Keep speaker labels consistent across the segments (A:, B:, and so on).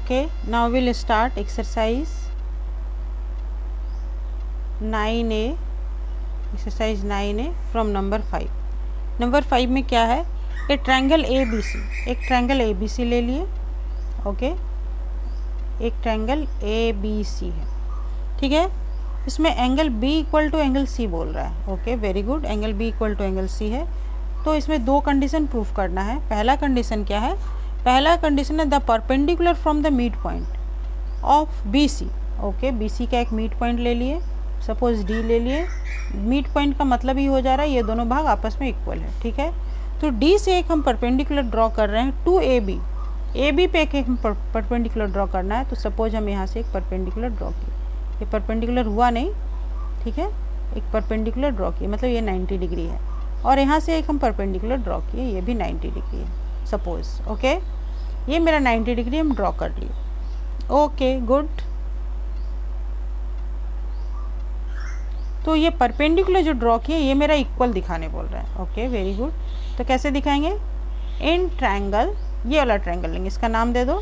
A: Okay, now we'll start exercise 9A. Exercise 9A from number 5. Number 5 में क्या है, ए triangle A B सी. एक triangle A B सी ले लिए. ओके, एक ट्रायंगल ए बी सी है. ठीक है, इसमें angle B equal to angle C बोल रहा है. Okay, very good. Angle B equal to angle C है. तो इसमें दो कंडीशन प्रूफ करना है. पहला कंडीशन क्या है, पहला कंडीशन है the perpendicular from the mid point of B C. Okay, B C का एक मिड पॉइंट ले लिए, सपोज डी ले लिए. मिड पॉइंट का मतलब ही हो जा रहा है ये दोनों भाग आपस में इक्वल है. ठीक है, तो डी से एक हम परपेंडिकुलर ड्रॉ कर रहे हैं to A B. A B पे एक हम परपेंडिकुलर ड्रॉ करना है. तो सपोज हम यहाँ से एक परपेंडिकुलर ड्रॉ किए. ये परपेंडिकुलर हुआ नहीं, ठीक है, एक परपेंडिकुलर ड्रॉ किए, मतलब ये 90 डिग्री है. और यहाँ से एक हम परपेंडिकुलर ड्रॉ किए, ये भी 90 डिग्री है सपोज. ओके, ये मेरा 90 डिग्री हम ड्रॉ कर लिए. Okay, good. तो ये परपेंडिकुलर जो ड्रॉ किए ये मेरा इक्वल दिखाने बोल रहा है. Okay, very good. तो कैसे दिखाएंगे, इन ट्रायंगल, ये वाला ट्रायंगल लेंगे, इसका नाम दे दो,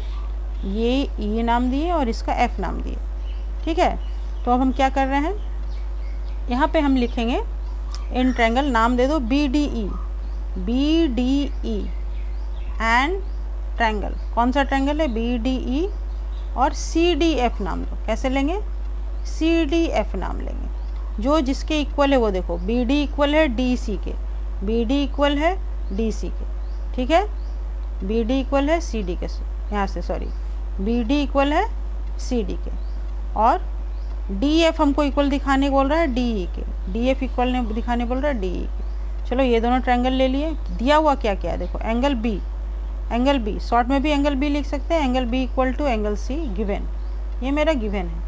A: ये नाम दिए और इसका एफ नाम दिए. ठीक है, तो अब हम क्या कर रहे हैं, यहाँ पे हम लिखेंगे इन ट्रायंगल, नाम दे दो B D E and triangle. कौन सा ट्रायंगल है, बी डी ई. और सी डी एफ नाम दो. कैसे लेंगे, सी डी एफ नाम लेंगे. जो जिसके इक्वल है वो देखो, बी डी इक्वल है डी सी के, बी डी इक्वल है डी सी के. ठीक है, बी डी इक्वल है सी डी के, यहाँ से सॉरी, बी डी इक्वल है सी डी के. और डी एफ हमको इक्वल दिखाने बोल रहा है डी ई के, डी एफ इक्वल ने दिखाने बोल रहा है डी ई के. चलो ये दोनों ट्रायंगल ले लिए. दिया हुआ क्या क्या है देखो, एंगल बी, शॉर्ट में भी एंगल बी लिख सकते हैं. Angle B equal to angle C given, ये मेरा गिवन है.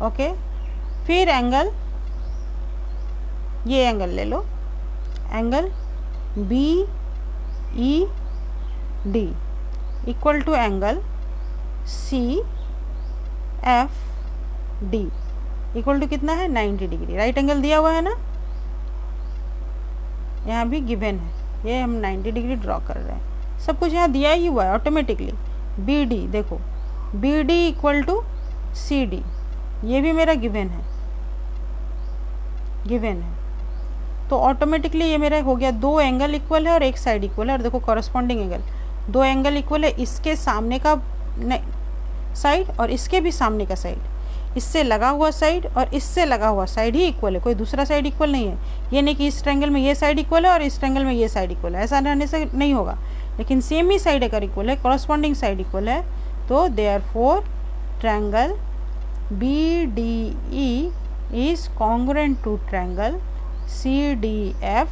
A: ओके, फिर एंगल, ये एंगल ले लो, angle B E D equal to angle C F D equal to कितना है, 90 डिग्री. राइट एंगल दिया हुआ है ना, यहाँ भी गिवन है, ये हम 90 डिग्री ड्रॉ कर रहे हैं. सब कुछ यहाँ दिया ही हुआ है ऑटोमेटिकली. बी डी देखो, B D equal to C D, ये भी मेरा गिवन है. तो ऑटोमेटिकली ये मेरा हो गया, दो एंगल इक्वल है और एक साइड इक्वल है. और देखो कॉरस्पॉन्डिंग एंगल, दो एंगल इक्वल है, इसके सामने का साइड और इसके भी सामने का साइड, इससे लगा हुआ साइड और इससे लगा हुआ साइड ही इक्वल है, कोई दूसरा साइड इक्वल नहीं है. ये नहीं कि इस ट्रायंगल में ये साइड इक्वल है और इस ट्रायंगल में ये साइड इक्वल है, ऐसा रहने से नहीं होगा. लेकिन सेम ही साइड अगर इक्वल है, कॉरस्पॉन्डिंग साइड इक्वल है, तो therefore triangle B D E is congruent to triangle CDF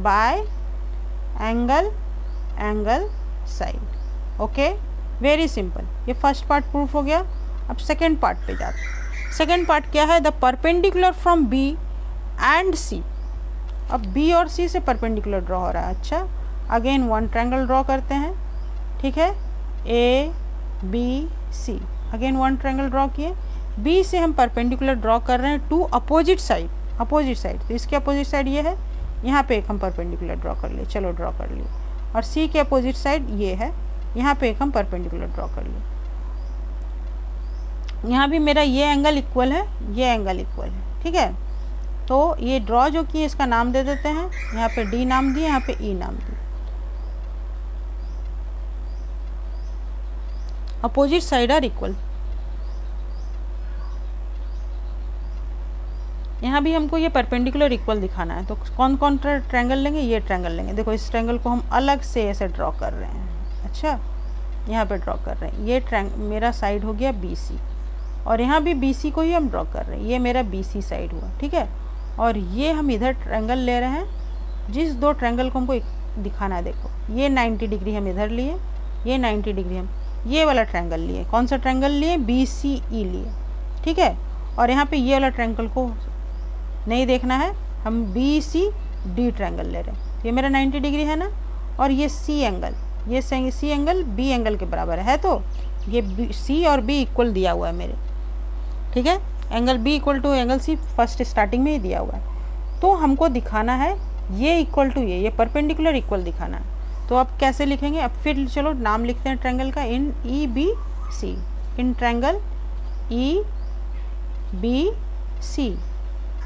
A: by angle side. Okay, very simple. ये फर्स्ट पार्ट प्रूफ हो गया. अब सेकेंड पार्ट पे जाते हैं. सेकेंड पार्ट क्या है, the perpendicular from B and C. अब बी और सी से परपेंडिकुलर ड्रॉ हो रहा है. अच्छा, अगेन वन ट्रायंगल ड्रॉ करते हैं. ठीक है, A B C, again one triangle draw किए. बी से हम परपेंडिकुलर ड्रॉ कर रहे हैं टू अपोजिट साइड. तो इसके अपोजिट साइड ये है, यहाँ पे एक हम परपेंडिकुलर ड्रॉ कर लिए. चलो ड्रॉ कर लिए. और सी के अपोजिट साइड ये है, यहाँ पे एक हम परपेंडिकुलर ड्रॉ कर लिए. यहाँ भी मेरा ये एंगल इक्वल है, ये एंगल इक्वल है. ठीक है, तो ये ड्रॉ जो किए इसका नाम दे देते हैं. यहाँ पे डी नाम दिए, यहाँ पे ई नाम दिए. Opposite side are equal. यहाँ भी हमको ये परपेंडिकुलर इक्वल दिखाना है. तो कौन कौन ट्रायंगल लेंगे, ये ट्रायंगल लेंगे. देखो इस ट्रायंगल को हम अलग से ऐसे ड्रॉ कर रहे हैं. अच्छा, यहाँ पे ड्रॉ कर रहे हैं. ये मेरा साइड हो गया बी सी, और यहाँ भी बी सी को ही हम ड्रॉ कर रहे हैं. ये मेरा बी सी साइड हुआ. ठीक है, और ये हम इधर ट्रायंगल ले रहे हैं. जिस दो ट्रायंगल को हमको दिखाना है, देखो ये 90 डिग्री हम इधर लिए, ये 90 डिग्री हम ये वाला ट्रायंगल लिए. कौन सा ट्रायंगल लिए, बी सी ई लिए. ठीक है, और यहाँ पे ये वाला ट्रायंगल को नहीं देखना है, हम बी सी डी ट्रायंगल ले रहे हैं. ये मेरा 90 डिग्री है ना, और ये सी एंगल, ये सी एंगल बी एंगल के बराबर है. तो ये सी और बी इक्वल दिया हुआ है मेरे. ठीक है, angle B equal to angle C first starting में ही दिया हुआ है. तो हमको दिखाना है ये इक्वल टू ये परपेंडिकुलर इक्वल दिखाना है. तो अब कैसे लिखेंगे, अब फिर चलो नाम लिखते हैं ट्रायंगल का, in E B C in triangle E B C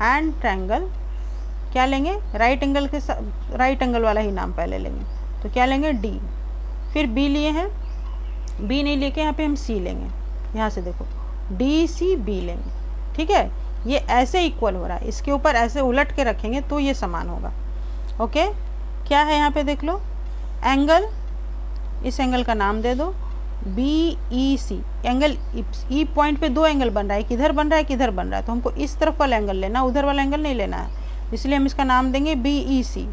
A: and triangle क्या लेंगे, राइट एंगल के साथ, राइट एंगल वाला ही नाम पहले लेंगे, तो क्या लेंगे डी, फिर बी लिए हैं, बी नहीं लेके यहाँ पे हम सी लेंगे, यहाँ से देखो डी सी बी लेंगे, ठीक है। ये ऐसे इक्वल हो रहा है, इसके ऊपर ऐसे उलट के रखेंगे तो ये समान होगा। ओके, क्या है यहाँ पे देख लो, एंगल, इस एंगल का नाम दे दो बी ई सी, एंगल ई पॉइंट पे दो एंगल बन रहा है, किधर बन रहा है किधर बन रहा है, तो हमको इस तरफ वाला एंगल लेना, उधर वाला एंगल नहीं लेना है, इसलिए हम इसका नाम देंगे B E C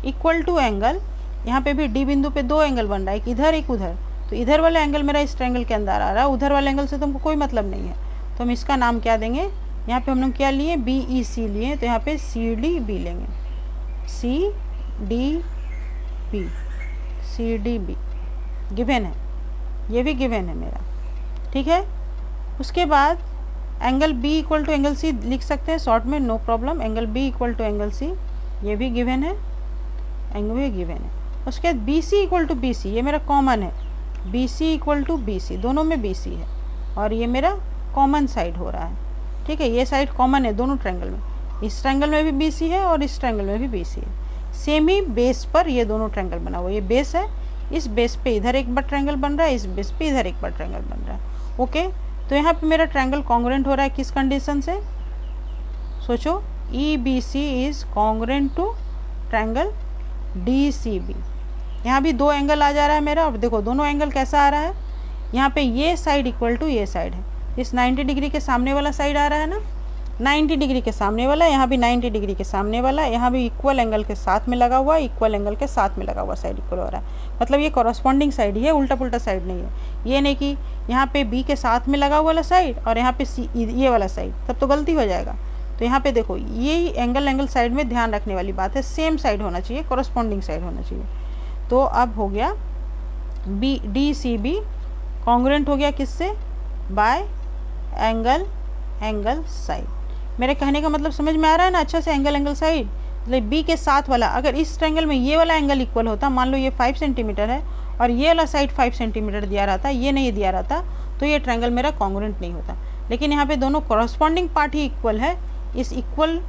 A: equal to angle, यहाँ पे भी डी बिंदु पे दो एंगल बन रहा है, एक इधर एक उधर, तो इधर वाला एंगल मेरा इस ट्रायंगल के अंदर आ रहा है, उधर वाले एंगल से तो हमको कोई मतलब नहीं है, तो हम इसका नाम क्या देंगे, यहाँ पे हम लोग क्या लिए बी ई सी लिए, तो यहाँ पे सी डी बी लेंगे, C D B, C D B given है, ये भी गिवन है मेरा, ठीक है। उसके बाद angle B equal to angle C लिख सकते हैं शॉर्ट में, no problem, angle B equal to angle C, ये भी गिवन है, एंगल भी गिवन है। उसके बाद B C equal to B C, ये मेरा कॉमन है, B C equal to B C, दोनों में बी सी है और ये मेरा कॉमन साइड हो रहा है, ठीक है, ये साइड कॉमन है दोनों ट्रायंगल में, इस ट्रायंगल में भी बी सी है और इस ट्रायंगल में भी बी सी है, सेम ही बेस पर ये दोनों ट्रायंगल बना हुआ, ये बेस है, इस बेस पे इधर एक बार ट्रायंगल बन रहा है, इस बेस पे इधर एक बार ट्रायंगल बन रहा है। ओके, तो यहाँ पे मेरा ट्रायंगल कॉन्ग्रुएंट हो रहा है किस कंडीशन से, सोचो, E B C is congruent to triangle D C B, यहाँ भी दो एंगल आ जा रहा है मेरा, और देखो दोनों एंगल कैसा आ रहा है, यहाँ पे ये साइड इक्वल टू ये साइड है, इस 90 डिग्री के सामने वाला साइड आ रहा है ना, 90 डिग्री के सामने वाला, यहाँ भी 90 डिग्री के सामने वाला, यहाँ भी इक्वल एंगल के साथ में लगा हुआ, इक्वल एंगल के साथ में लगा हुआ साइड इक्वल हो रहा है, मतलब ये कॉरस्पॉन्डिंग साइड ही है, उल्टा पुल्टा साइड नहीं है, ये नहीं कि यहाँ पे बी के साथ में लगा हुआ वाला साइड और यहाँ पे सी ये वाला साइड, तब तो गलती हो जाएगा। तो यहाँ पे देखो ये एंगल साइड में ध्यान रखने वाली बात है, सेम साइड होना चाहिए, कॉरस्पॉन्डिंग साइड होना चाहिए। तो अब हो गया B D C B congruent हो गया किससे, बाय एंगल साइड। मेरे कहने का मतलब समझ में आ रहा है ना अच्छा से, एंगल साइड मतलब बी के साथ वाला, अगर इस ट्रायंगल में ये वाला एंगल इक्वल होता, मान लो ये 5 सेंटीमीटर है और ये वाला साइड 5 सेंटीमीटर दिया रहता, ये नहीं दिया रहता, तो ये ट्रायंगल मेरा कॉन्ग्रुएंट नहीं होता। लेकिन यहाँ पे दोनों कॉरस्पॉन्डिंग पार्ट ही इक्वल है, इस इक्वल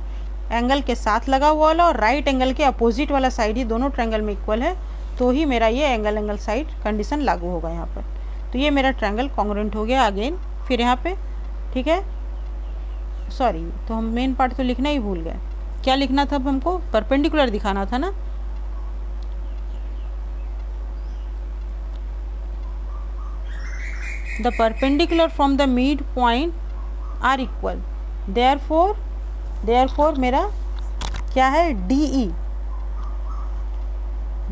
A: एंगल के साथ लगा हुआ वाला और राइट एंगल के अपोजिट वाला साइड ही दोनों ट्रायंगल में इक्वल है, तो ही मेरा ये एंगल साइड कंडीशन लागू होगा यहाँ पर। तो ये मेरा ट्रायंगल कॉन्ग्रुएंट हो गया अगेन। फिर यहाँ पे ठीक है, सॉरी, तो हम मेन पार्ट तो लिखना ही भूल गए, क्या लिखना था अब हमको, परपेंडिकुलर दिखाना था ना, the perpendicular from the mid point are equal, therefore मेरा क्या है, D E,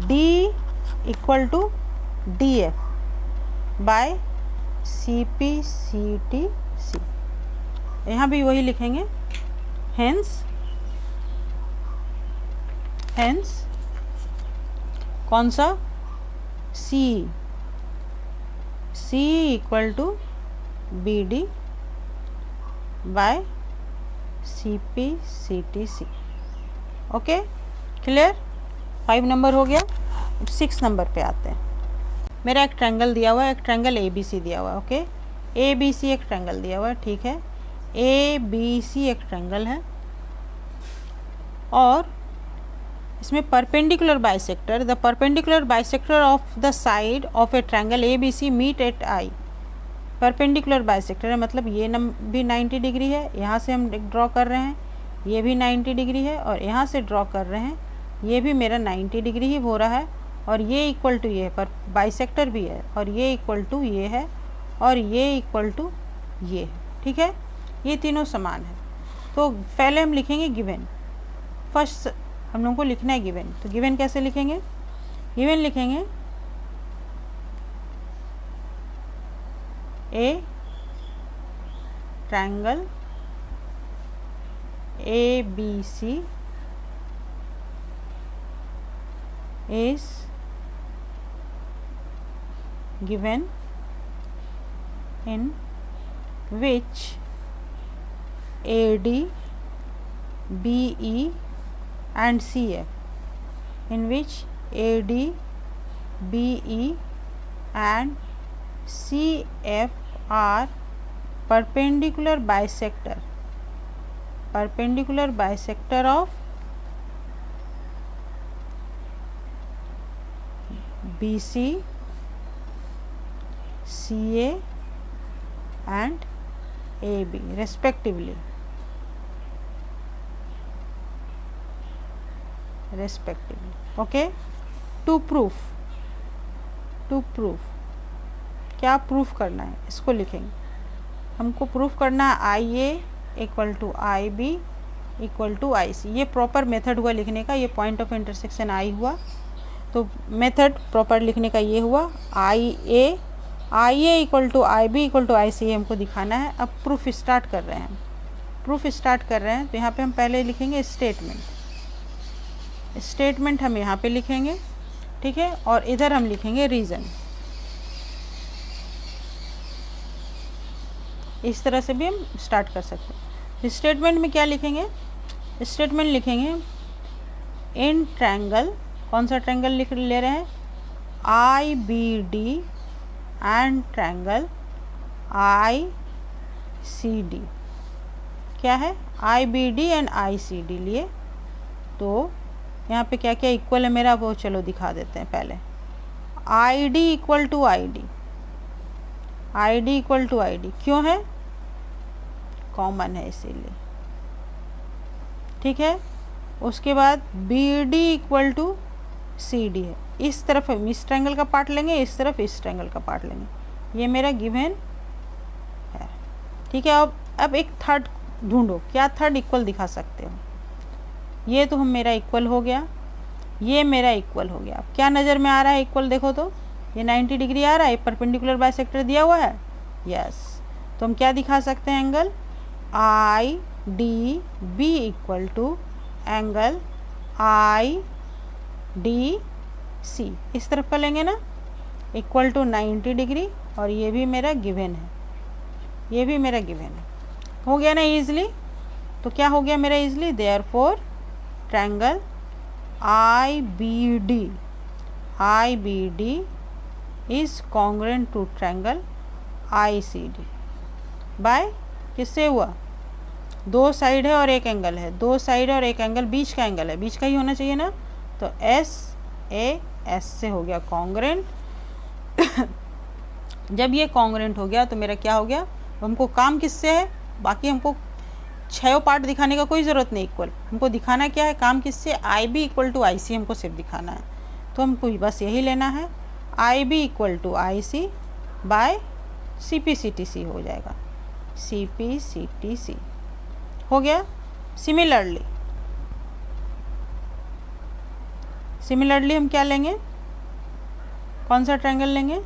A: D equal to D F by C P C T C, यहाँ भी वही लिखेंगे, हेंस कौन सा, C equal to B D by C P C T C. Okay, clear, 5 number हो गया। 6 नंबर पे आते हैं। मेरा एक ट्रायंगल दिया हुआ है, एक ट्रायंगल ए बी सी दिया हुआ है। ओके, ए बी सी एक ट्रायंगल दिया हुआ है, ठीक है, ए बी सी एक ट्रायंगल है और इसमें perpendicular bisector, the perpendicular bisector of the side of a triangle A B C meet at I. Perpendicular bisector है मतलब ये भी 90 डिग्री है, यहाँ से हम ड्रॉ कर रहे हैं, ये भी 90 डिग्री है और यहाँ से ड्रॉ कर रहे हैं, ये भी मेरा 90 डिग्री ही हो रहा है और ये इक्वल टू ये है, पर बाइसेक्टर भी है और ये इक्वल टू ये है और ये इक्वल टू ये है, ठीक है, ये तीनों समान है। तो पहले हम लिखेंगे गिवन, फर्स्ट हम लोगों को लिखना है गिवन। तो गिवन कैसे लिखेंगे, गिवन लिखेंगे a triangle A B C is given in which AD, BE and CF, in which AD, BE and CF are perpendicular bisector of BC, CA and AB respectively. Okay, to prove क्या proof करना है इसको लिखेंगे। हमको proof करना है IA equal to IB equal to IC। ये proper method हुआ लिखने का, ये पॉइंट ऑफ इंटरसेक्शन I हुआ, तो मेथड प्रॉपर लिखने का ये हुआ। IA equal to IB equal to IC हमको दिखाना है। अब प्रूफ स्टार्ट कर रहे हैं, तो यहाँ पे हम पहले लिखेंगे स्टेटमेंट हम यहाँ पे लिखेंगे, ठीक है, और इधर हम लिखेंगे रीज़न। इस तरह से भी हम स्टार्ट कर सकते हैं। स्टेटमेंट में क्या लिखेंगे? स्टेटमेंट लिखेंगे इन ट्रायंगल, कौन सा ट्रायंगल ले रहे हैं? IBD and triangle ICD। क्या है? IBD एंड ICD लिए, तो यहाँ पे क्या क्या इक्वल है मेरा वो चलो दिखा देते हैं। पहले ID equal to ID equal to ID क्यों है? कॉमन है इसीलिए, ठीक है। उसके बाद BD इक्वल टू CD है। इस तरफ हम इस ट्रायंगल का पार्ट लेंगे, इस तरफ इस ट्रायंगल का पार्ट लेंगे। ये मेरा गिवन है, ठीक है। अब एक थर्ड ढूंढो, क्या थर्ड इक्वल दिखा सकते हो? ये तो हम मेरा इक्वल हो गया, ये मेरा इक्वल हो गया। अब क्या नज़र में आ रहा है इक्वल? देखो तो ये 90 डिग्री आ रहा है, परपेंडिकुलर बाइसेक्टर दिया हुआ है, यस। तो हम क्या दिखा सकते हैं? Angle IDB equal to angle IDC। इस तरफ का लेंगे ना, इक्वल टू 90 डिग्री, और ये भी मेरा गिवन है, हो गया ना ईजिली। तो क्या हो गया मेरा easily? Therefore triangle IBD is congruent to triangle ICD by किससे हुआ? दो साइड है और एक एंगल है, दो साइड और एक एंगल, बीच का एंगल है, बीच का ही होना चाहिए ना, तो SAS से हो गया कॉन्ग्रुएंट। जब ये कॉन्ग्रुएंट हो गया तो मेरा क्या हो गया? हमको काम किससे है? बाकी हमको 6 पार्ट दिखाने का कोई ज़रूरत नहीं इक्वल, हमको दिखाना क्या है? काम किससे? IB इक्वल टू IC हमको सिर्फ दिखाना है, तो हमको बस यही लेना है। IB equal to IC by CPCTC हो जाएगा, CPCTC हो गया। सिमिलरली हम क्या लेंगे? कौन सा ट्रायंगल लेंगे?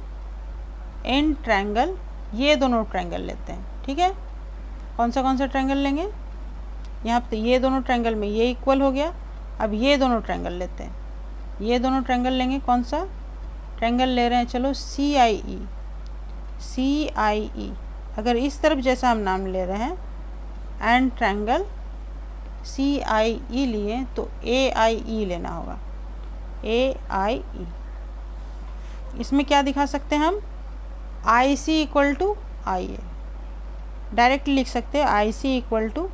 A: इन ट्रायंगल, ये दोनों ट्रायंगल लेते हैं, ठीक है। कौन सा ट्रायंगल लेंगे? यहाँ पे ये दोनों ट्रायंगल में ये इक्वल हो गया। अब ये दोनों ट्रायंगल लेते हैं, ये दोनों ट्रायंगल लेंगे। कौन सा ट्रायंगल ले रहे हैं? चलो CIE। अगर इस तरफ जैसा हम नाम ले रहे हैं एंड ट्रायंगल CIE लिए, तो AIE लेना होगा, AIE। इसमें क्या दिखा सकते हैं हम? IC equal to IA, direct लिख सकते हैं IC इक्वल टू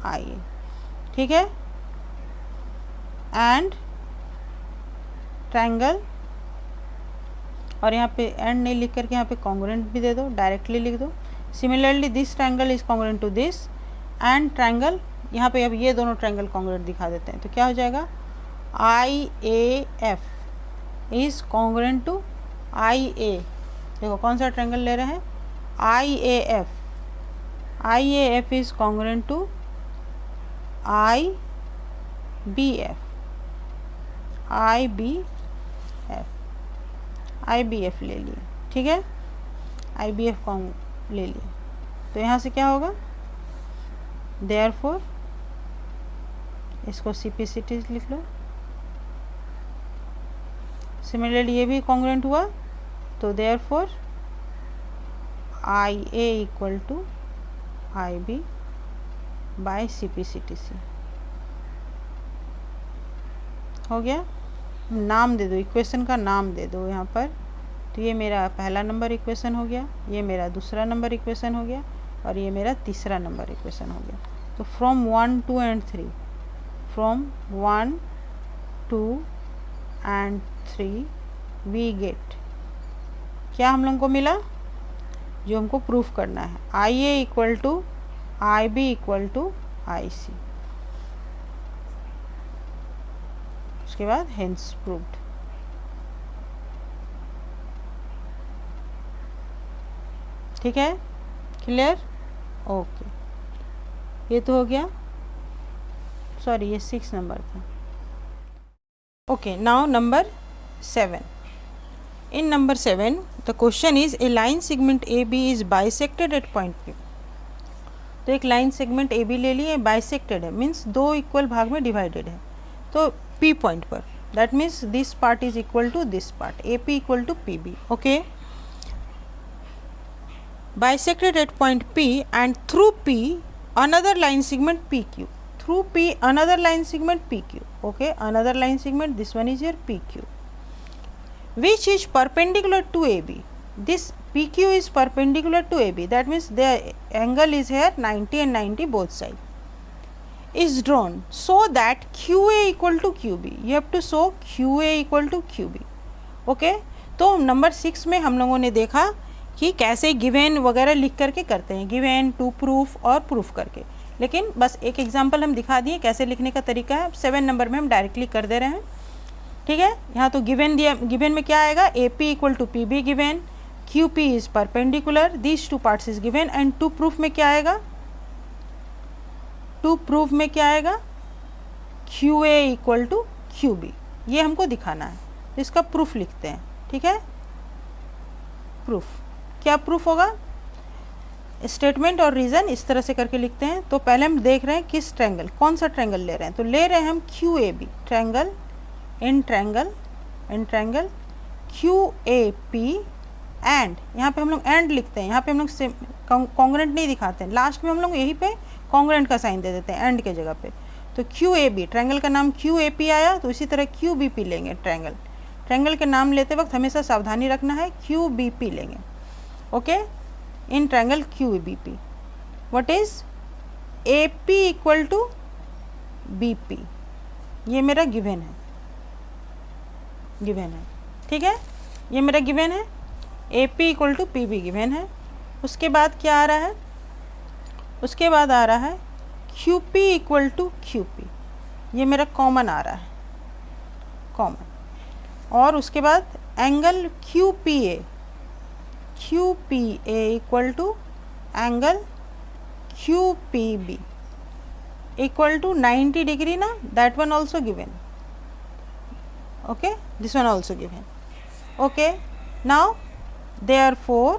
A: IA, ठीक है। एंड ट्रायंगल, और यहाँ पे एंड नहीं लिख करके यहाँ पे कॉन्ग्रुएंट भी दे दो, डायरेक्टली लिख दो। Similarly this triangle is congruent to this and triangle, यहाँ पे अब ये दोनों ट्रायंगल कॉन्ग्रुएंट दिखा देते हैं, तो क्या हो जाएगा? IAF is congruent to IA। देखो कौन सा ट्रायंगल ले रहे हैं? IAF is congruent to IBF ले लिए, ठीक है। IBF कॉन्ग ले लिए, तो यहाँ से क्या होगा? देयरफॉर इसको CPCT लिख लो। सिमिलरली ये भी कॉन्ग्रुएंट हुआ, तो therefore IA equal to IB by CPCTC हो गया। नाम दे दो, इक्वेशन का नाम दे दो यहाँ पर, तो ये मेरा पहला नंबर इक्वेशन हो गया, ये मेरा दूसरा नंबर इक्वेशन हो गया और ये मेरा तीसरा नंबर इक्वेशन हो गया। तो from 1, 2 and 3, from 1, 2 and 3 we get, क्या हम लोगों को मिला, जो हमको प्रूफ करना है, I A equal to I B equal to I C. उसके बाद हेंस प्रूव्ड। ठीक है, क्लियर, ओके। ये तो हो गया, सॉरी ये 6 नंबर था। Okay, now number 7। In number 7 the question is a line segment A B is bisected at point P. तो एक लाइन सेगमेंट ए बी ले लिए, बाइसेक्टेड है, मीन्स 2 इक्वल भाग में डिवाइडेड है, तो पी पॉइंट पर, that means this part is equal to this part, A P equal to P B. Okay, bisected at point P and through P another line segment PQ, through P another line segment PQ. Okay, another line segment, this one is your PQ, which is perpendicular to AB. This PQ is perpendicular to AB, that means the angle is here 90 and 90 both sides, is drawn so that QA equal to QB. You have to show QA equal to QB. Okay, तो number 6 में हम लोगों ने देखा कि कैसे given वगैरह लिख करके करते हैं, गिवन, टू प्रूफ और प्रूफ करके, लेकिन बस एक एग्जांपल हम दिखा दिए कैसे लिखने का तरीका है। 7 नंबर में हम डायरेक्टली कर दे रहे हैं। ठीक है, यहाँ तो गिवन दिया, गिवन में क्या आएगा, A P equal to P B given, Q P is perpendicular, this 2 parts is given, and to proof में क्या आएगा, टू प्रूफ में क्या आएगा, Q A equal to Q B. ये हमको दिखाना है, तो इसका प्रूफ लिखते हैं। ठीक है, प्रूफ क्या प्रूफ होगा, स्टेटमेंट और रीज़न इस तरह से करके लिखते हैं। तो पहले हम देख रहे हैं किस ट्रायंगल, कौन सा ट्रायंगल ले रहे हैं, तो ले रहे हैं हम Q A B triangle, in triangle Q A P and, यहाँ पे हम लोग एंड लिखते हैं, यहाँ पे हम लोग कॉन्ग्रेंट नहीं दिखाते हैं, लास्ट में हम लोग यहीं पे कॉन्ग्रेंट का साइन दे देते हैं एंड के जगह पे। तो क्यू ए बी, ट्रायंगल का नाम क्यू ए पी आया, तो इसी तरह क्यू बी पी लेंगे। ट्रायंगल के नाम लेते वक्त हमेशा सावधानी रखना है, क्यू बी पी लेंगे। Okay, in triangle Q B P, what is A P equal to B P, ये मेरा गिवन है, ठीक है, ये मेरा गिवन है, A P equal to P B given है। उसके बाद क्या आ रहा है, उसके बाद आ रहा है Q P equal to Q P, ये मेरा कॉमन आ रहा है, कॉमन। और उसके बाद angle Q P A equal to angle Q P B equal to 90 degree ना, that one also given. Okay, this one also given. Okay, now therefore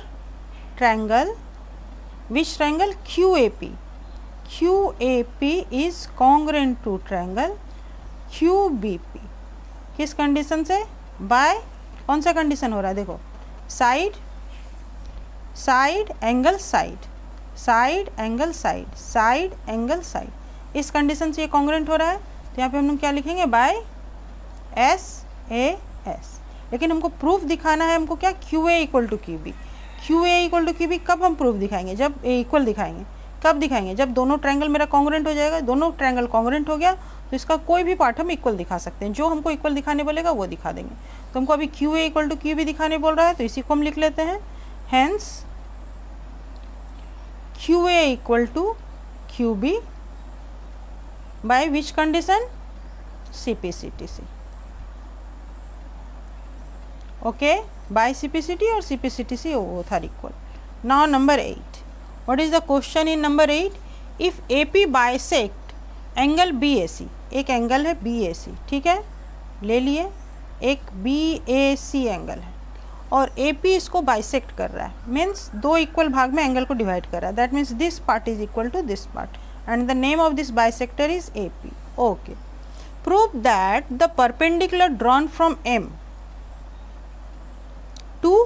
A: triangle, which triangle, QAP is congruent to triangle QBP। किस condition से, bye, कौन सा condition हो रहा है, देखो, side angle side angle side, इस कंडीशन से ये कॉन्ग्रेंट हो रहा है। तो यहाँ पे हम लोग क्या लिखेंगे, बाय SAS। लेकिन हमको प्रूफ दिखाना है, हमको क्या, QA equal to QB। QA equal to QB कब हम प्रूफ दिखाएंगे, जब A इक्वल दिखाएंगे। कब दिखाएंगे, जब दोनों ट्रायंगल मेरा कॉन्ग्रेंट हो जाएगा। दोनों ट्रायंगल कॉन्ग्रेंट हो गया तो इसका कोई भी पार्ट हम इक्वल दिखा सकते हैं, जो हमको इक्वल दिखाने बोलेगा वो दिखा देंगे। तो हमको अभी QA इक्वल टू QB दिखाने बोल रहा है, तो इसी को हम लिख लेते हैं, hence QA equal to QB by which condition, CPCTC। Okay, by CPCT और CPCTC both are equal। Now number 8, what is the question in number 8? If AP bisect angle BAC, एक एंगल है BAC, ठीक है, ले लिए, एक BAC angle है और AP इसको बाइसेक्ट कर रहा है, मीन्स 2 इक्वल भाग में एंगल को डिवाइड कर रहा है, that means this part is equal to this part and the name of this bisector is AP। Okay, prove that the perpendicular drawn from M to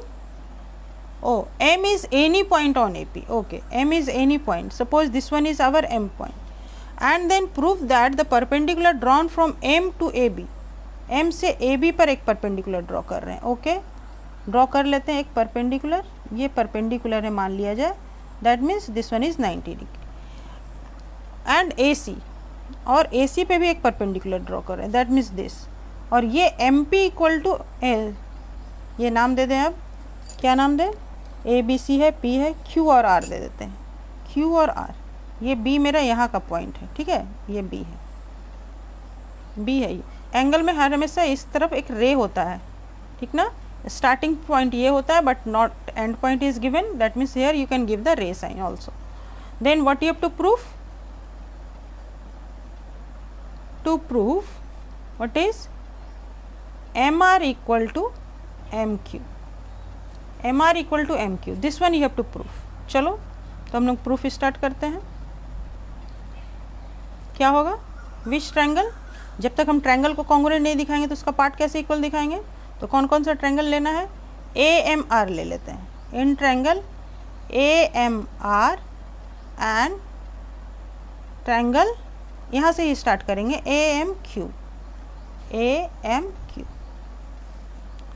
A: M is any point on AP। okay, M is any point, suppose this one is our M point, and then prove that the perpendicular drawn from M to AB, M से AB पर एक perpendicular draw कर रहे हैं। Okay, draw कर लेते हैं एक परपेंडिकुलर, ये परपेंडिकुलर है मान लिया जाए, that means this one is 90 degree. And AC, और AC पे भी एक परपेंडिकुलर ड्रॉ करें, दैट मीन्स दिस। और ये MP इक्वल टू L, ये नाम दे दें, अब क्या नाम दें, ABC है, P है, Q और R दे देते हैं, Q और R। ये B मेरा यहाँ का पॉइंट है, ठीक है, ये B है, B है। ये एंगल में हर हमेशा इस तरफ एक रे होता है, ठीक ना, स्टार्टिंग पॉइंट ये होता है but not end point is given, that means here you can give the ray sign also. Then what you have to proof, to prove what is MR equal to MQ, MR equal to MQ, this one you have to prove। चलो तो हम लोग proof start करते हैं। क्या होगा, विच triangle, जब तक हम ट्रायंगल को कॉन्ग्रुएंट नहीं दिखाएंगे तो उसका पार्ट कैसे इक्वल दिखाएंगे, तो कौन कौन सा ट्रायंगल लेना है, AMR ले लेते हैं। In triangle AMR and triangle, यहाँ से ही स्टार्ट करेंगे, AMQ, AMQ।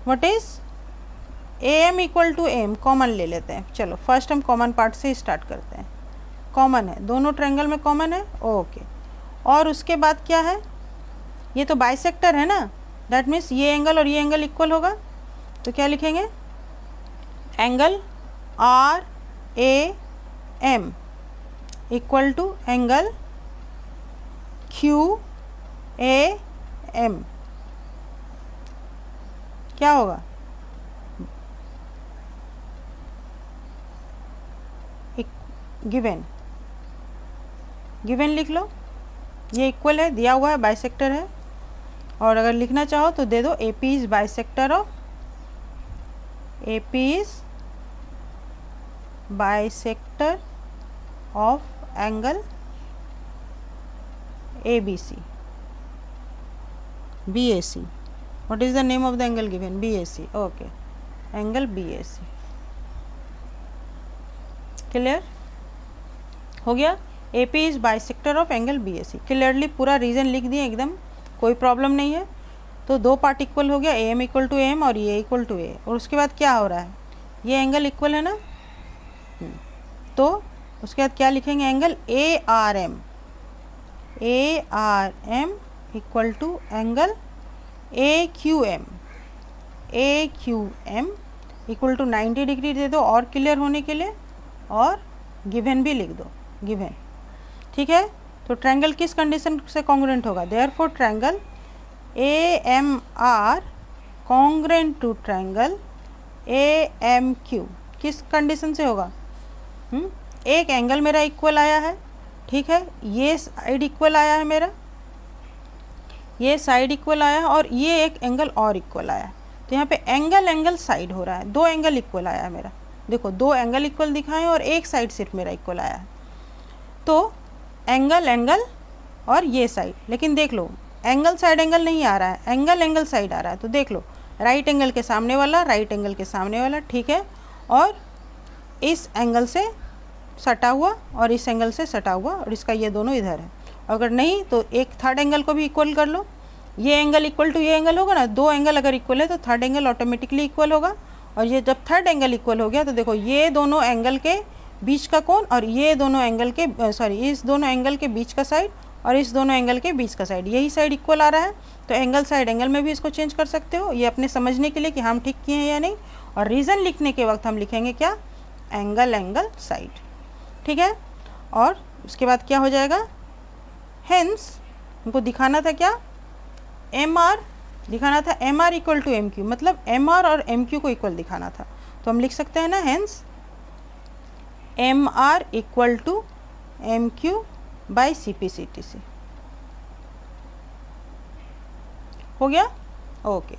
A: What is AM equal to AM, common ले लेते हैं। चलो फर्स्ट हम कॉमन पार्ट से स्टार्ट करते हैं, कॉमन है, दोनों ट्रायंगल में कॉमन है, ओके। और उसके बाद क्या है, ये तो बाइसेक्टर है ना, दैट मीन्स ये एंगल और ये एंगल इक्वल होगा, तो क्या लिखेंगे, angle RAM equal to angle QAM। क्या होगा, गिवन, गिवन लिख लो, ये इक्वल है, दिया हुआ है, बाइसेक्टर है। और अगर लिखना चाहो तो दे दो AP is bisector of, AP is bisector of angle ABC, BAC। what is the name of the angle given, BAC, okay, angle BAC। Clear हो गया, AP is bisector of angle BAC। Clearly पूरा reason लिख दिए एकदम, कोई problem नहीं है। तो दो पार्ट इक्वल हो गया, AM इक्वल टू AM और ये इक्वल टू A। और उसके बाद क्या हो रहा है, ये एंगल इक्वल है ना, तो उसके बाद क्या लिखेंगे, angle ARM, ARM equal to angle AQM, AQM equal to 90 degree दे दो और क्लियर होने के लिए, और गिवन भी लिख दो, गिवन, ठीक है। तो ट्रायंगल किस कंडीशन से कॉन्ग्रुएंट होगा, therefore triangle AMR congruent to triangle AMQ किस कंडीशन से होगा, एक एंगल मेरा इक्वल आया है, ठीक है, ये साइड इक्वल आया है मेरा, ये साइड इक्वल आया है, और ये एक एंगल और इक्वल आया है। तो यहाँ पे एंगल एंगल साइड हो रहा है, दो एंगल इक्वल आया है मेरा, देखो दो एंगल इक्वल दिखाएं और एक साइड सिर्फ मेरा इक्वल आया है। तो एंगल एंगल और ये साइड, लेकिन देख लो एंगल साइड एंगल नहीं आ रहा है, एंगल एंगल साइड आ रहा है। तो देख लो राइट एंगल के सामने वाला, राइट एंगल के सामने वाला, ठीक है, और इस एंगल से सटा हुआ और इस एंगल से सटा हुआ, और इसका ये दोनों इधर है। अगर नहीं तो एक थर्ड एंगल को भी इक्वल कर लो, ये एंगल इक्वल टू ये एंगल होगा ना, दो एंगल अगर इक्वल है तो थर्ड एंगल ऑटोमेटिकली इक्वल होगा। और ये जब थर्ड एंगल इक्वल हो गया तो देखो ये दोनों एंगल के बीच का कोण और ये दोनों एंगल के इस दोनों एंगल के बीच का साइड और इस दोनों एंगल के बीच का साइड, यही साइड इक्वल आ रहा है। तो एंगल साइड एंगल में भी इसको चेंज कर सकते हो, ये अपने समझने के लिए कि हम ठीक किए हैं या नहीं। और रीज़न लिखने के वक्त हम लिखेंगे क्या, एंगल एंगल साइड, ठीक है। और उसके बाद क्या हो जाएगा, हेंस हमको दिखाना था क्या, MR दिखाना था, MR इक्वल टू MQ, मतलब MR और MQ को इक्वल दिखाना था। तो हम लिख सकते हैं ना, hence MR equal to MQ बाई CP/CTC। हो गया, ओके।